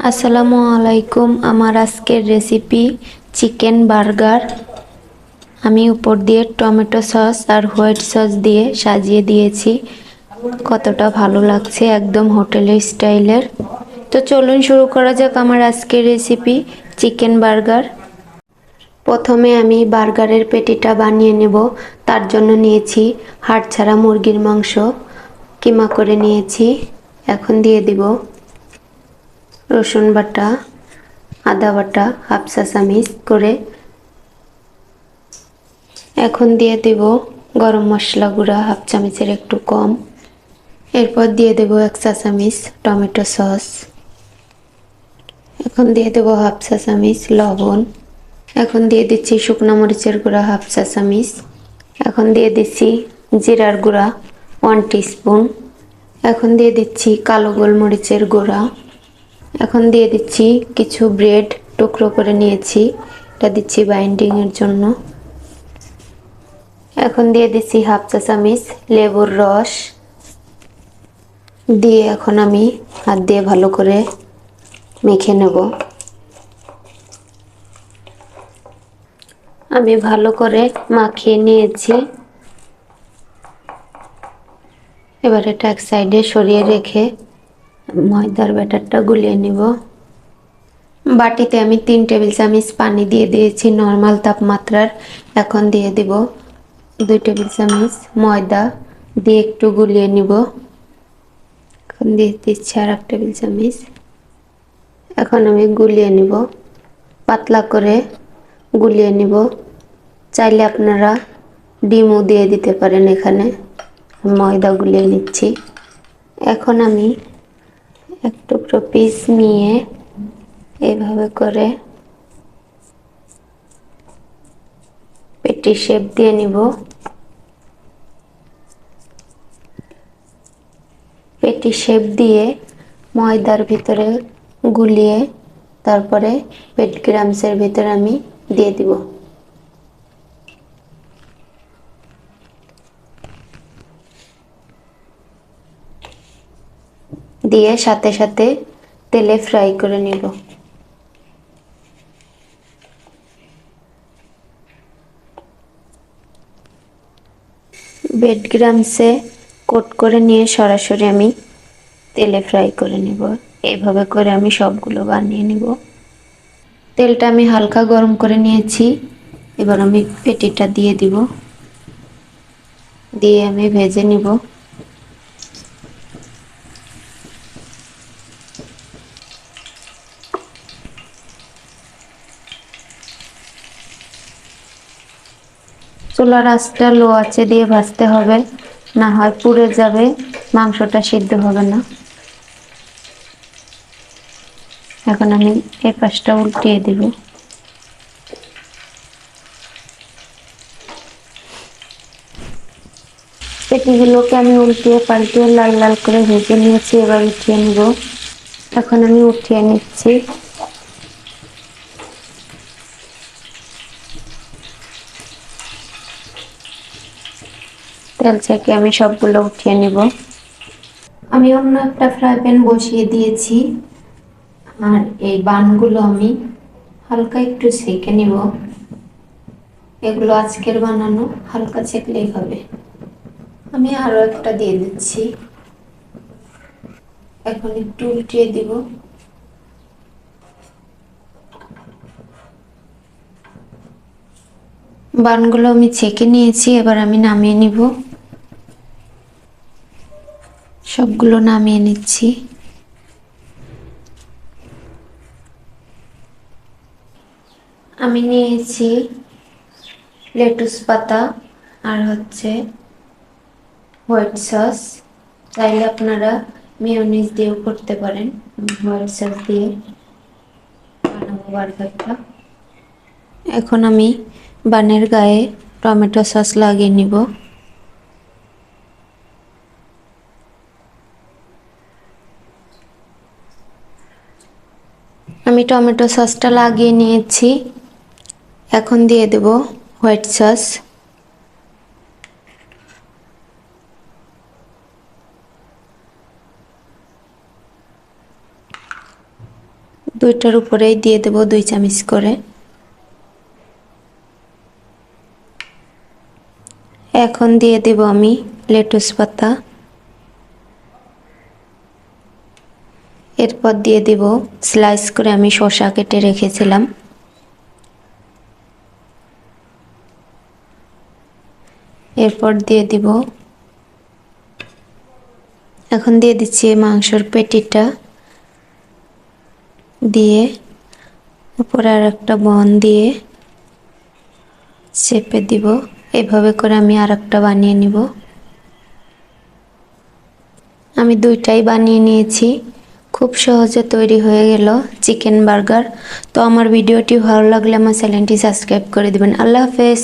আসসালামু আলাইকুম। আমার আজকের রেসিপি চিকেন বার্গার। আমি উপর দিয়ে টমেটো সস আর হোয়াইট সস দিয়ে সাজিয়ে দিয়েছি। কতটা ভালো লাগছে, একদম হোটেলের স্টাইলের। তো চলুন শুরু করা যাক আমার আজকের রেসিপি চিকেন বার্গার। প্রথমে আমি বার্গারের পেটিটা বানিয়ে নেব। তার জন্য নিয়েছি হাড় ছাড়া মুরগির মাংস, কিমা করে নিয়েছি। এখন দিয়ে দিব রসুন বাটা, আদা বাটা হাফ চা চামচ করে। এখন দিয়ে দেব গরম মশলা গুঁড়া হাফ চামচের একটু কম। এরপর দিয়ে দেব 1 চা চামচ টমেটো সস। এখন দিয়ে দেব হাফ চা চামচ লবণ। এখন দিয়ে দিচ্ছি শুকনো মরিচের গুঁড়া হাফ চা চামচ। এখন দিয়ে দিচ্ছি জিরার গুঁড়া 1 টিস্পুন। এখন দিয়ে দিচ্ছি কালো গোলমরিচের গুঁড়া। এখন দিয়ে দিচ্ছি কিছু ব্রেড টুকরো করে নিয়েছি, এটা দিচ্ছি বাইন্ডিং এর জন্য। এখন দিয়ে দিচ্ছি হাফ চা চামচ লেবুর রস দিয়ে এখন আমি হাত দিয়ে ভালো করে মেখে নেব। আমি ভালো করে মাখিয়ে নিয়েছি। এবার এটা এক সাইডে সরিয়ে রেখে ময়দার ব্যাটারটা গুলিয়ে নিব। বাটিতে আমি 3 টেবিল চামচ পানি দিয়ে দিয়েছি নরমাল তাপমাত্রার। এখন দিয়ে দিব 2 টেবিল চামচ ময়দা দিয়ে একটু গুলিয়ে নিব। এখন দিয়ে দিচ্ছি আর 1 টেবিল চামচ। এখন আমি গুলিয়ে নিব, পাতলা করে গুলিয়ে নিব। চাইলে আপনারা ডিমও দিয়ে দিতে পারেন। এখানে ময়দা গুলিয়ে নিচ্ছি। এখন আমি এক টুকরো পিস নিয়ে এইভাবে করে পেটি শেপ দিয়ে নিব। পেটি শেপ দিয়ে ময়দার ভিতরে গুলিয়ে তারপরে ব্রেড ক্রাম্বসের ভিতরে আমি দিয়ে দিব। দিয়ে সাথে সাথে তেলে ফ্রাই করে নিব। ব্রেড ক্রাম্বসে কোট করে নিয়ে সরাসরি আমি তেলে ফ্রাই করে নিব। এইভাবে করে আমি সবগুলো বানিয়ে নিব। তেলটা আমি হালকা গরম করে নিয়েছি। এবার আমি পেটিটা দিয়ে দিব, দিয়ে আমি ভেজে নিব। চুলার আঁচটা লো আঁচে দিয়ে ভাজতে হবে, না হয় পুড়ে যাবে, মাংসটা সিদ্ধ হবে না। এখন আমি এই পাশটা উল্টিয়ে দিব। পেটিগুলোকে আমি উল্টিয়ে পাল্টিয়ে লাল লাল করে ভেজে নিয়েছি। এবার উঠিয়ে নিব। এখন আমি উঠিয়ে নিচ্ছি। তেল থেকে আমি সবগুলো উঠিয়ে নিব। আমি অন্য একটা ফ্রাই প্যান বসিয়ে দিয়েছি আর এই বানগুলো আমি হালকা একটু সেঁকে নিব। এগুলো আজকের বানানো, হালকা সেঁকলেই হবে। আমি আরো একটা দিয়ে দিচ্ছি। এখন একটু উল্টিয়ে দিব। বানগুলো আমি ছেঁকে নিয়েছি। এবার আমি নামিয়ে নিব। সবগুলো নামিয়ে নিচ্ছি। আমি নিয়েছি লেটুস পাতা আর হোয়াইট সস। চাইলে আপনারা মেয়োনিজ দিয়েও করতে পারেন। হোয়াইট সস দিয়ে বানাবো বার্গারটা। এখন আমি বানের গায়ে টমেটো সস লাগিয়ে নিব। আমি টমেটো সসটা লাগিয়ে নিয়েছি। এখন দিয়ে দেব হোয়াইট সস। দুইটার উপরেই দিয়ে দেব 2 চামচ করে। এখন দিয়ে দেব আমি লেটুস পাতা, এরপর দিয়ে দেব স্লাইস করে আমি শসা কেটে রেখেছিলাম। এরপর দিয়ে দিব, এখন দিয়ে দিচ্ছি মাংসর পেটিটা, দিয়ে উপরে আর একটা বন দিয়ে চেপে দিব। এভাবে করে আমি আর একটা বানিয়ে নিব। আমি দুইটাই বানিয়ে নিয়েছি। খুব সহজে তৈরি হয়ে গেল চিকেন বার্গার। তো আমার ভিডিওটি ভালো লাগলে আমার চ্যানেলটি সাবস্ক্রাইব করে দিবেন। আল্লাহ হাফেজ।